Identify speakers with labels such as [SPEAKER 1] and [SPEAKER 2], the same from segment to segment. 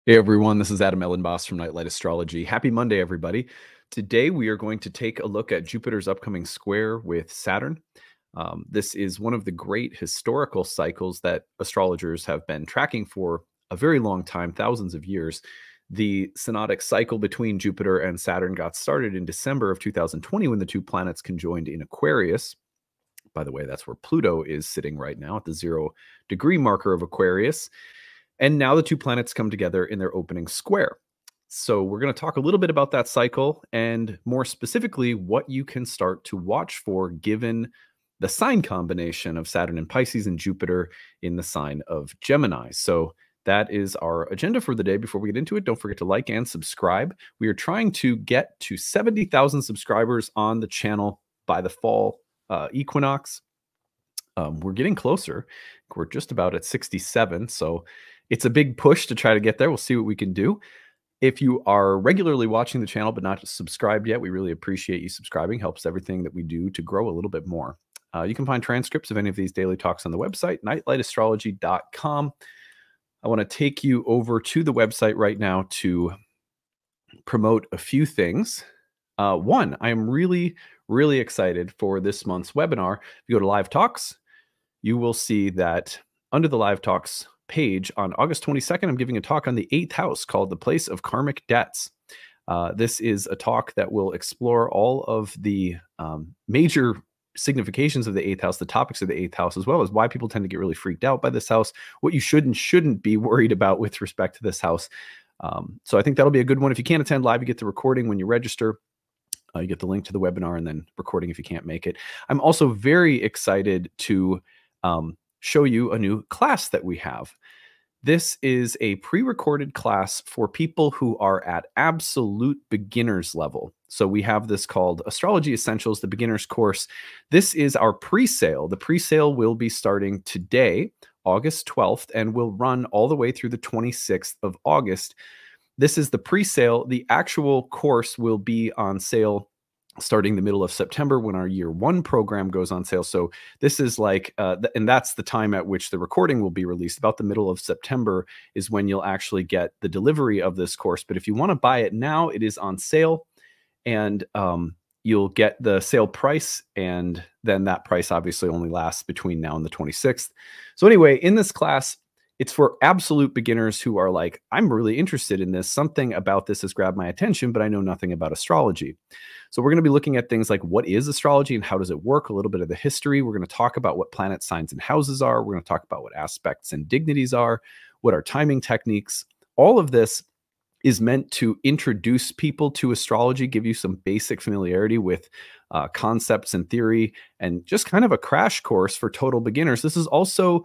[SPEAKER 1] Hey everyone, this is Adam Elenbaas from Nightlight Astrology. Happy Monday, everybody. Today we are going to take a look at Jupiter's upcoming square with Saturn. This is one of the great historical cycles that astrologers have been tracking for a very long time, thousands of years. The synodic cycle between Jupiter and Saturn got started in December of 2020 when the two planets conjoined in Aquarius. By the way, that's where Pluto is sitting right now at the 0-degree marker of Aquarius. And now the two planets come together in their opening square. So we're going to talk a little bit about that cycle and more specifically what you can start to watch for given the sign combination of Saturn and Pisces and Jupiter in the sign of Gemini. So that is our agenda for the day. Before we get into it, don't forget to like and subscribe. We are trying to get to 70,000 subscribers on the channel by the fall equinox. We're getting closer. We're just about at 67. So it's a big push to try to get there. We'll see what we can do. If you are regularly watching the channel but not subscribed yet, we really appreciate you subscribing. Helps everything that we do to grow a little bit more. You can find transcripts of any of these daily talks on the website, nightlightastrology.com. I want to take you over to the website right now to promote a few things. One, I am really excited for this month's webinar. If you go to Live Talks, you will see that under the Live Talks page on August 22nd, I'm giving a talk on the 8th house called The Place of Karmic Debts. This is a talk that will explore all of the major significations of the 8th house, the topics of the 8th house, as well as why people tend to get really freaked out by this house, what you should and shouldn't be worried about with respect to this house. So I think that'll be a good one. If you can't attend live, you get the recording when you register. You get the link to the webinar and then recording if you can't make it. I'm also very excited to show you a new class that we have. This is a pre-recorded class for people who are at absolute beginners level. So we have this called Astrology Essentials, the beginner's course. This is our pre-sale. The pre-sale will be starting today, August 12th, and will run all the way through the 26th of August. This is the pre-sale. The actual course will be on sale starting the middle of September when our year one program goes on sale. So this is like, and that's the time at which the recording will be released. About the middle of September is when you'll actually get the delivery of this course. But if you want to buy it now, it is on sale, and you'll get the sale price. And then that price obviously only lasts between now and the 26th. So anyway, in this class, it's for absolute beginners who are like, I'm really interested in this. Something about this has grabbed my attention, but I know nothing about astrology. So we're going to be looking at things like what is astrology and how does it work, a little bit of the history. We're going to talk about what planet signs and houses are. We're going to talk about what aspects and dignities are, what are timing techniques. All of this is meant to introduce people to astrology, give you some basic familiarity with concepts and theory, and just kind of a crash course for total beginners. This is also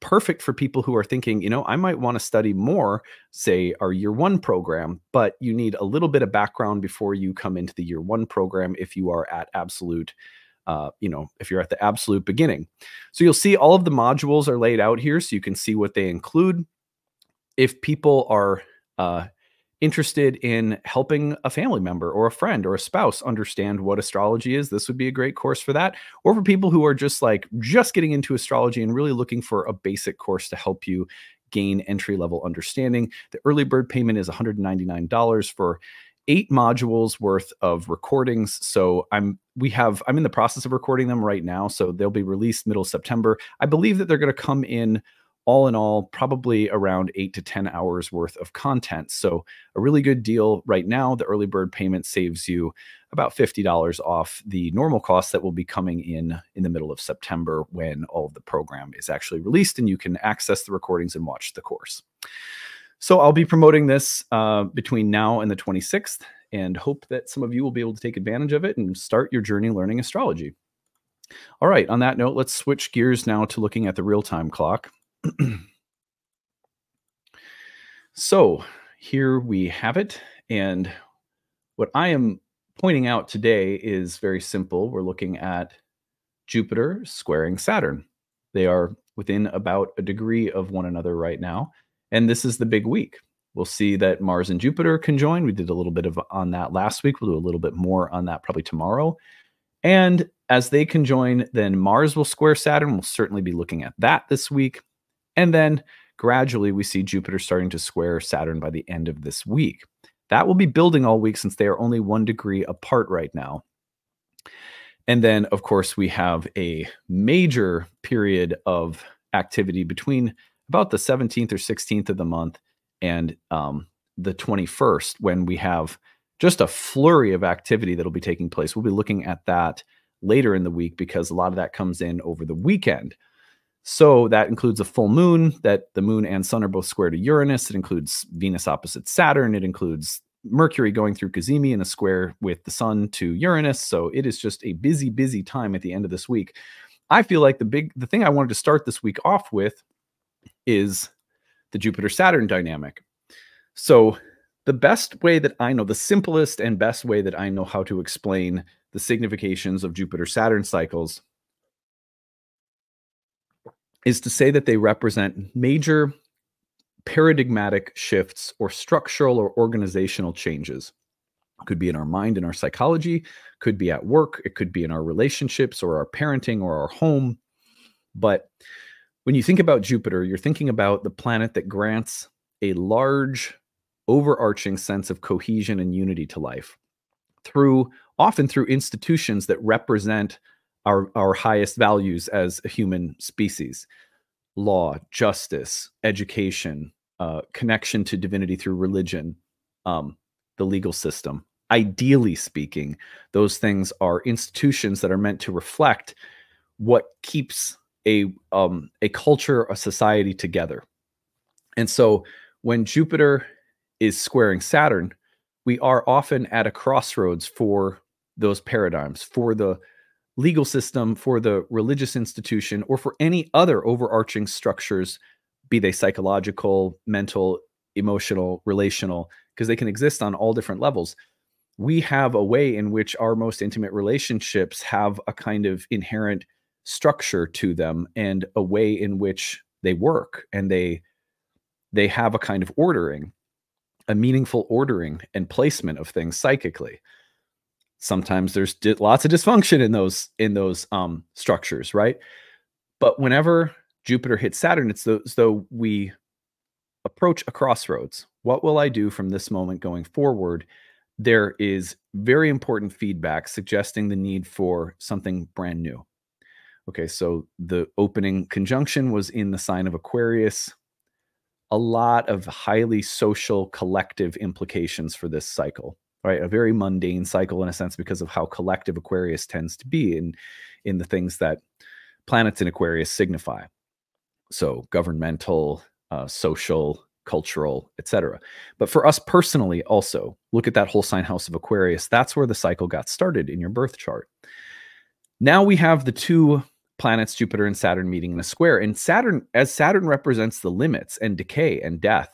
[SPEAKER 1] perfect for people who are thinking, you know, I might want to study more, say our year one program, but you need a little bit of background before you come into the year one program if you are at absolute, if you're at the absolute beginning. So you'll see all of the modules are laid out here so you can see what they include. If people are interested in helping a family member or a friend or a spouse understand what astrology is, this would be a great course for that. Or for people who are just getting into astrology and really looking for a basic course to help you gain entry-level understanding. The early bird payment is $199 for 8 modules worth of recordings. So I'm in the process of recording them right now. So they'll be released middle September. I believe that they're going to come in all in all, probably around 8 to 10 hours worth of content. So a really good deal right now. The early bird payment saves you about $50 off the normal cost that will be coming in the middle of September when all of the program is actually released and you can access the recordings and watch the course. So I'll be promoting this between now and the 26th and hope that some of you will be able to take advantage of it and start your journey learning astrology. All right, on that note, let's switch gears now to looking at the real-time clock. So here we have it. And what I am pointing out today is very simple. We're looking at Jupiter squaring Saturn. They are within about a degree of one another right now. And this is the big week. We'll see that Mars and Jupiter conjoin. We did a little bit on that last week. We'll do a little bit more on that probably tomorrow. And as they conjoin, then Mars will square Saturn. We'll certainly be looking at that this week. And then gradually we see Jupiter starting to square Saturn by the end of this week. That will be building all week since they are only 1 degree apart right now. And then, of course, we have a major period of activity between about the 17th or 16th of the month and the 21st, when we have just a flurry of activity that'll be taking place. We'll be looking at that later in the week because a lot of that comes in over the weekend. So that includes a full moon, that the moon and sun are both square to Uranus. It includes Venus opposite Saturn. It includes Mercury going through Cazimi in a square with the sun to Uranus. So it is just a busy, busy time at the end of this week. I feel like the thing I wanted to start this week off with is the Jupiter-Saturn dynamic. So the best way that I know, the simplest and best way that I know how to explain the significations of Jupiter-Saturn cycles is to say that they represent major paradigmatic shifts or structural or organizational changes. It could be in our mind and our psychology, could be at work, it could be in our relationships or our parenting or our home. But when you think about Jupiter, you're thinking about the planet that grants a large, overarching sense of cohesion and unity to life often through institutions that represent our highest values as a human species: law, justice, education, connection to divinity through religion, the legal system. Ideally speaking, those things are institutions that are meant to reflect what keeps a culture, a society together. And so when Jupiter is squaring Saturn, we are often at a crossroads for those paradigms, for the legal system, for the religious institution, or for any other overarching structures, be they psychological, mental, emotional, relational, because they can exist on all different levels. We have a way in which our most intimate relationships have a kind of inherent structure to them and a way in which they work, and they have a kind of ordering, a meaningful ordering and placement of things psychically. Sometimes there's lots of dysfunction in those structures, right? But whenever Jupiter hits Saturn, it's as though we approach a crossroads. What will I do from this moment going forward? There is very important feedback suggesting the need for something brand new. Okay, so the opening conjunction was in the sign of Aquarius. A lot of highly social collective implications for this cycle, right? A very mundane cycle in a sense because of how collective Aquarius tends to be in the things that planets in Aquarius signify. So governmental, social, cultural, etc. But for us personally also, look at that whole sign house of Aquarius. That's where the cycle got started in your birth chart. Now we have the two planets, Jupiter and Saturn, meeting in a square. And Saturn represents the limits and decay and death,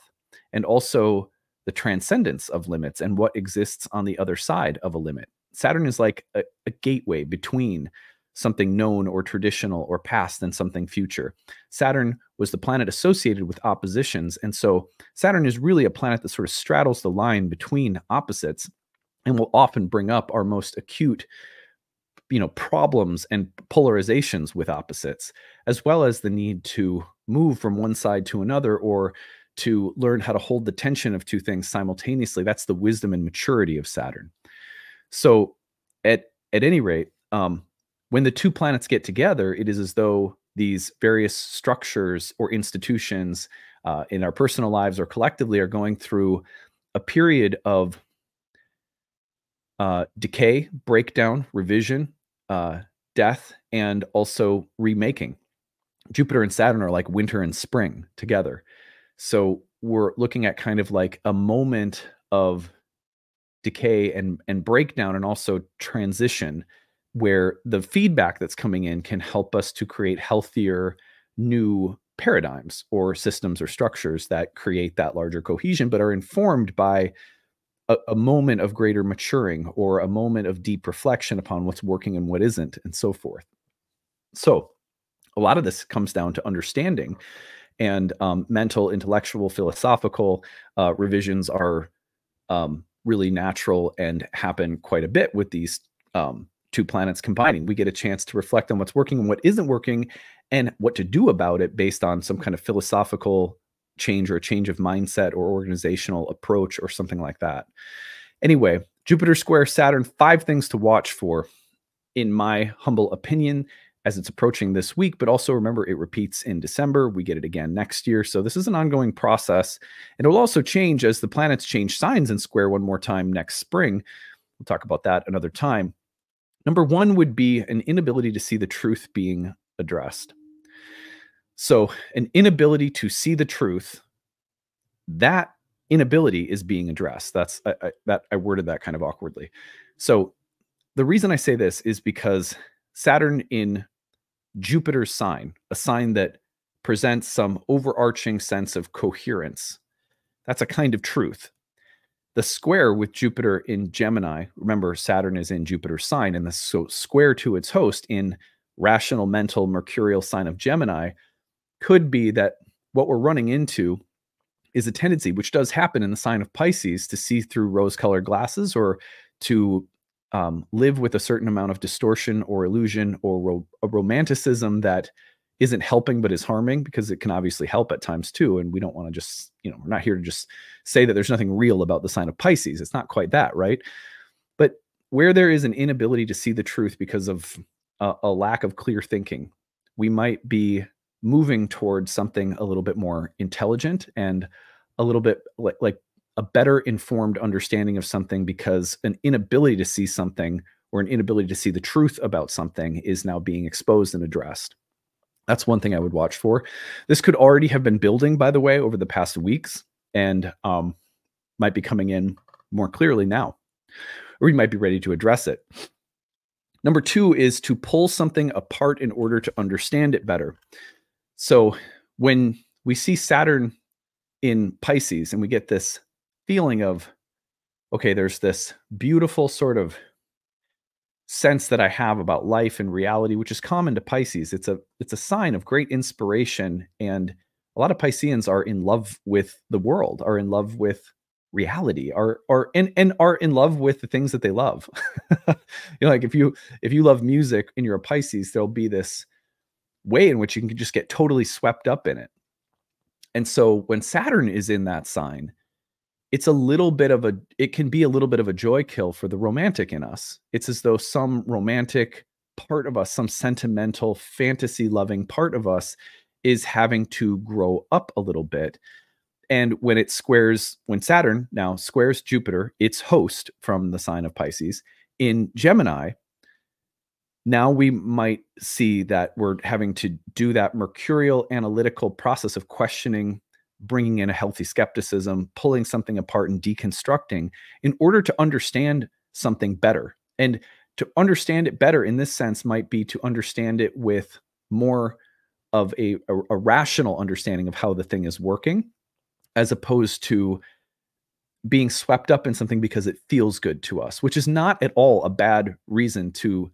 [SPEAKER 1] and also the transcendence of limits and what exists on the other side of a limit. Saturn is like a gateway between something known or traditional or past and something future. Saturn was the planet associated with oppositions. And so Saturn is really a planet that sort of straddles the line between opposites and will often bring up our most acute problems and polarizations with opposites, as well as the need to move from one side to another or to learn how to hold the tension of two things simultaneously. That's the wisdom and maturity of Saturn. So at any rate, when the two planets get together, it is as though these various structures or institutions in our personal lives or collectively are going through a period of decay, breakdown, revision, death, and also remaking. Jupiter and Saturn are like winter and spring together. So we're looking at kind of like a moment of decay and breakdown and also transition, where the feedback that's coming in can help us to create healthier new paradigms or systems or structures that create that larger cohesion, but are informed by a moment of greater maturing or a moment of deep reflection upon what's working and what isn't, and so forth. So a lot of this comes down to understanding, and mental, intellectual, philosophical revisions are really natural and happen quite a bit with these two planets combining. We get a chance to reflect on what's working and what isn't working and what to do about it based on some kind of philosophical change or a change of mindset or organizational approach or something like that. Anyway, Jupiter square Saturn, 5 things to watch for, in my humble opinion, as it's approaching this week. But also remember, it repeats in December. We get it again next year. So this is an ongoing process. And it will also change as the planets change signs and square one more time next spring. We'll talk about that another time. Number 1 would be an inability to see the truth being addressed. So an inability to see the truth, that inability is being addressed. That's I worded that kind of awkwardly. So the reason I say this is because Saturn in Jupiter's sign, a sign that presents some overarching sense of coherence, that's a kind of truth. The square with Jupiter in Gemini, remember Saturn is in Jupiter's sign, and the square to its host in rational, mental, mercurial sign of Gemini could be that what we're running into is a tendency, which does happen in the sign of Pisces, to see through rose-colored glasses, or to live with a certain amount of distortion or illusion or a romanticism that isn't helping but is harming, because it can obviously help at times too. And we don't want to just, we're not here to just say that there's nothing real about the sign of Pisces. It's not quite that, right? But where there is an inability to see the truth because of a lack of clear thinking, we might be moving towards something a little bit more intelligent and a little bit like a better informed understanding of something, because an inability to see something or an inability to see the truth about something is now being exposed and addressed. That's one thing I would watch for. This could already have been building, by the way, over the past weeks, and might be coming in more clearly now, or you might be ready to address it. Number 2 is to pull something apart in order to understand it better. So when we see Saturn in Pisces and we get this feeling of, okay, there's this beautiful sort of sense that I have about life and reality, which is common to Pisces. It's a sign of great inspiration, and a lot of Pisceans are in love with the world, are in love with reality, are in love with the things that they love. Like if you love music and you're a Pisces, there'll be this way in which you can just get totally swept up in it. And so when Saturn is in that sign, it can be a little bit of a joy kill for the romantic in us. It's as though some romantic part of us, some sentimental, fantasy-loving part of us is having to grow up a little bit. And when Saturn now squares Jupiter, its host from the sign of Pisces, in Gemini, now we might see that we're having to do that mercurial analytical process of questioning, bringing in a healthy skepticism, pulling something apart and deconstructing in order to understand something better. And to understand it better in this sense might be to understand it with more of a rational understanding of how the thing is working, as opposed to being swept up in something because it feels good to us, which is not at all a bad reason to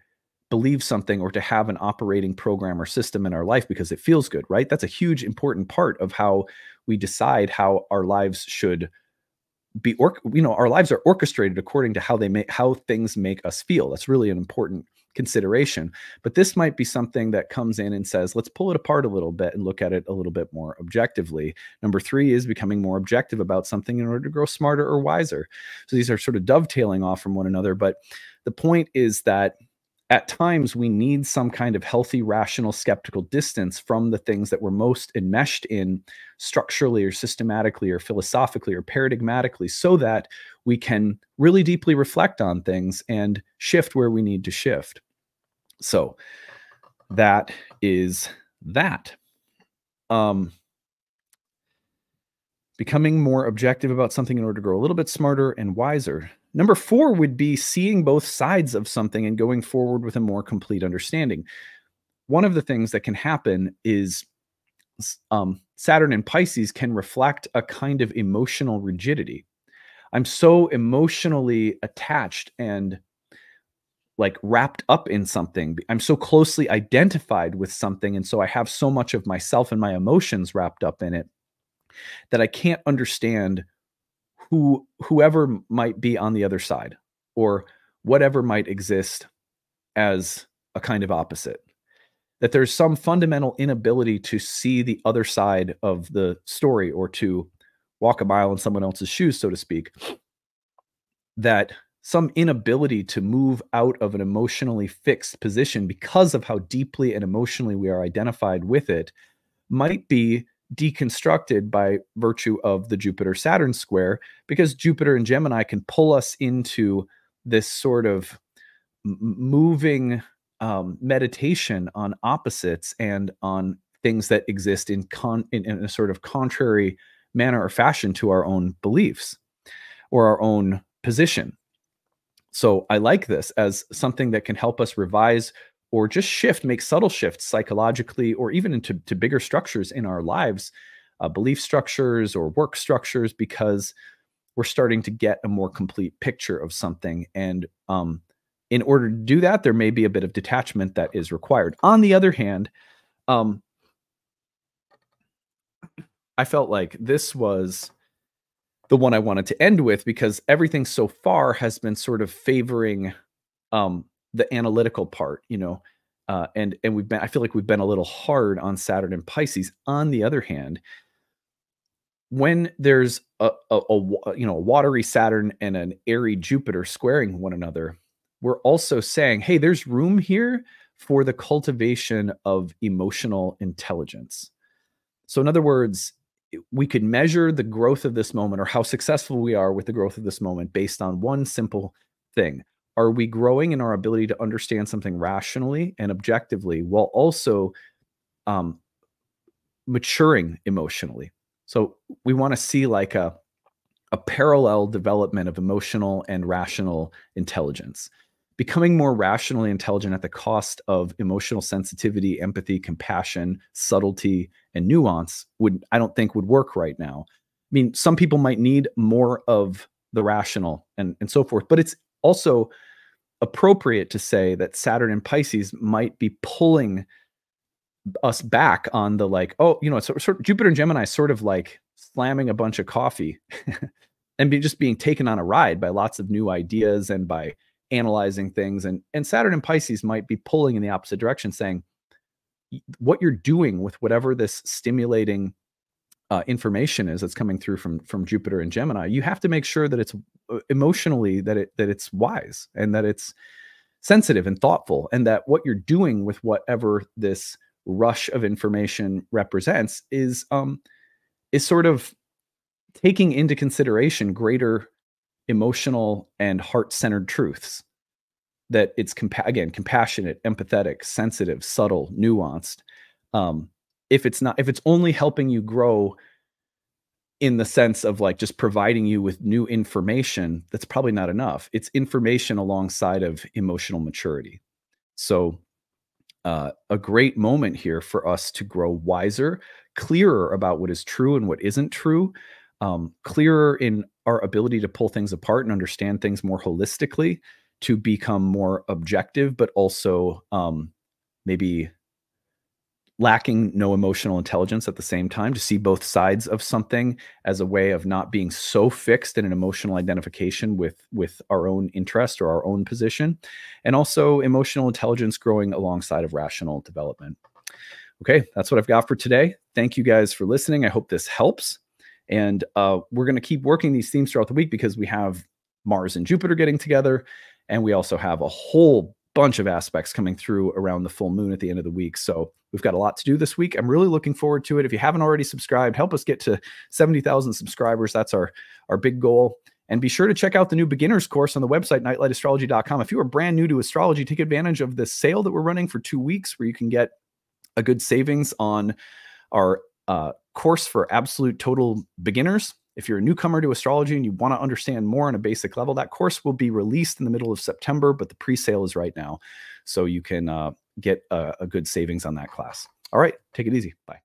[SPEAKER 1] believe something or to have an operating program or system in our life because it feels good, right? That's a huge, important part of how we decide how our lives should be, our lives are orchestrated according to how things make us feel. That's really an important consideration. But this might be something that comes in and says, let's pull it apart a little bit and look at it a little bit more objectively. Number 3 is becoming more objective about something in order to grow smarter or wiser. So these are sort of dovetailing off from one another. But the point is that at times, we need some kind of healthy, rational, skeptical distance from the things that we're most enmeshed in structurally or systematically or philosophically or paradigmatically, so that we can really deeply reflect on things and shift where we need to shift. So that is that. Becoming more objective about something in order to grow a little bit smarter and wiser. Number 4 would be seeing both sides of something and going forward with a more complete understanding. One of the things that can happen is Saturn in Pisces can reflect a kind of emotional rigidity. I'm so emotionally attached and like wrapped up in something. I'm so closely identified with something. And so I have so much of myself and my emotions wrapped up in it that I can't understand whoever might be on the other side, or whatever might exist as a kind of opposite. that there's some fundamental inability to see the other side of the story, or to walk a mile in someone else's shoes, so to speak, that some inability to move out of an emotionally fixed position because of how deeply and emotionally we are identified with it might be deconstructed by virtue of the Jupiter-Saturn square, because Jupiter and Gemini can pull us into this sort of moving meditation on opposites and on things that exist in a sort of contrary manner or fashion to our own beliefs or our own position. So I like this as something that can help us revise or just shift, make subtle shifts psychologically, or even into bigger structures in our lives, belief structures or work structures, because we're starting to get a more complete picture of something. And in order to do that, there may be a bit of detachment that is required. On the other hand, I felt like this was the one I wanted to end with, because everything so far has been sort of favoring the analytical part, and I feel like we've been a little hard on Saturn and Pisces. On the other hand, when there's a watery Saturn and an airy Jupiter squaring one another, we're also saying, hey, there's room here for the cultivation of emotional intelligence. So in other words, we could measure the growth of this moment, or how successful we are with the growth of this moment, based on one simple thing. Are we growing in our ability to understand something rationally and objectively, while also maturing emotionally? So we want to see like a parallel development of emotional and rational intelligence. Becoming more rationally intelligent at the cost of emotional sensitivity, empathy, compassion, subtlety, and nuance I don't think would work right now. I mean, some people might need more of the rational and so forth, but it's also appropriate to say that Saturn and Pisces might be pulling us back on the it's sort of Jupiter and Gemini, sort of like slamming a bunch of coffee and just being taken on a ride by lots of new ideas and by analyzing things. And Saturn and Pisces might be pulling in the opposite direction, saying what you're doing with whatever this stimulating information is that's coming through from Jupiter and Gemini, you have to make sure that it's emotionally, that it's wise, and that it's sensitive and thoughtful, and that what you're doing with whatever this rush of information represents is sort of taking into consideration greater emotional and heart-centered truths. That it's compassionate, empathetic, sensitive, subtle, nuanced. If it's only helping you grow in the sense of like just providing you with new information, that's probably not enough. It's information alongside of emotional maturity. So a great moment here for us to grow wiser, clearer about what is true and what isn't true, clearer in our ability to pull things apart and understand things more holistically, to become more objective, but also maybe lacking no emotional intelligence at the same time, to see both sides of something as a way of not being so fixed in an emotional identification with our own interest or our own position, and also emotional intelligence growing alongside of rational development. Okay, that's what I've got for today. Thank you guys for listening. I hope this helps. And we're going to keep working these themes throughout the week, because we have Mars and Jupiter getting together, and we also have a whole bunch of aspects coming through around the full moon at the end of the week. So we've got a lot to do this week. I'm really looking forward to it. If you haven't already subscribed, help us get to 70,000 subscribers. That's our big goal. And be sure to check out the new beginners course on the website, nightlightastrology.com. If you are brand new to astrology, take advantage of the sale that we're running for 2 weeks, where you can get a good savings on our course for absolute total beginners. If you're a newcomer to astrology and you want to understand more on a basic level, that course will be released in the middle of September, but the pre-sale is right now. So you can get a good savings on that class. All right, take it easy. Bye.